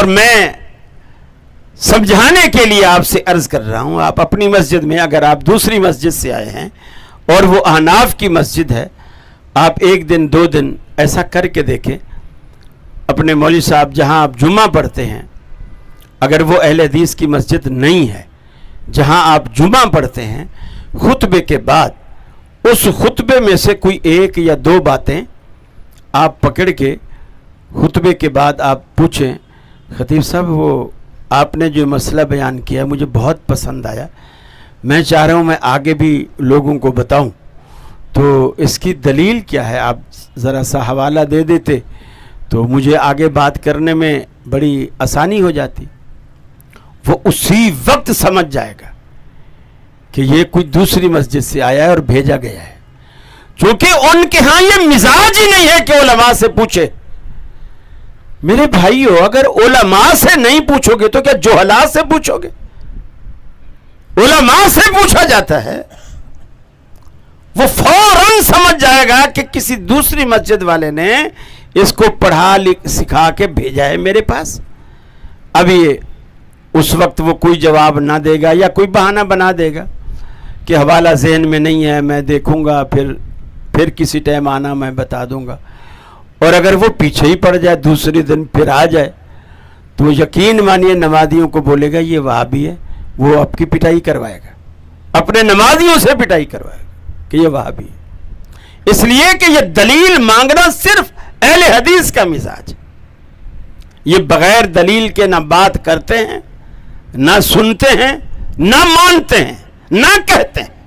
اور میں سمجھانے کے لیے آپ سے عرض کر رہا ہوں، آپ اپنی مسجد میں، اگر آپ دوسری مسجد سے آئے ہیں اور وہ احناف کی مسجد ہے، آپ 1 دن 2 دن ایسا کر کے دیکھیں، اپنے مولوی صاحب جہاں آپ جمعہ پڑھتے ہیں، اگر وہ اہل حدیث کی مسجد نہیں ہے، جہاں آپ جمعہ پڑھتے ہیں، خطبے کے بعد اس خطبے میں سے کوئی 1 یا 2 باتیں آپ پکڑ کے خطبے کے بعد آپ پوچھیں، خطیب صاحب وہ آپ نے جو مسئلہ بیان کیا مجھے بہت پسند آیا، میں چاہ رہا ہوں میں آگے بھی لوگوں کو بتاؤں، تو اس کی دلیل کیا ہے؟ آپ ذرا سا حوالہ دے دیتے تو مجھے آگے بات کرنے میں بڑی آسانی ہو جاتی۔ وہ اسی وقت سمجھ جائے گا کہ یہ کوئی دوسری مسجد سے آیا ہے اور بھیجا گیا ہے، چونکہ ان کے ہاں یہ مزاج ہی نہیں ہے کہ علماء سے پوچھے۔ میرے بھائیو، اگر علماء سے نہیں پوچھو گے تو کیا جہلاء سے پوچھو گے؟ علماء سے پوچھا جاتا ہے، وہ فوراً سمجھ جائے گا کہ کسی دوسری مسجد والے نے اس کو پڑھا سکھا کے بھیجا ہے میرے پاس۔ اب یہ اس وقت وہ کوئی جواب نہ دے گا یا کوئی بہانہ بنا دے گا کہ حوالہ ذہن میں نہیں ہے، میں دیکھوں گا، پھر کسی ٹائم آنا، میں بتا دوں گا۔ اور اگر وہ پیچھے ہی پڑ جائے، دوسرے دن پھر آ جائے، تو یقین مانیے نمازیوں کو بولے گا یہ وہابی ہے، وہ آپ کی پٹائی کروائے گا، اپنے نمازیوں سے پٹائی کروائے گا کہ یہ وہابی ہے۔ اس لیے کہ یہ دلیل مانگنا صرف اہل حدیث کا مزاج ہے۔ یہ بغیر دلیل کے نہ بات کرتے ہیں، نہ سنتے ہیں، نہ مانتے ہیں، نہ کہتے ہیں۔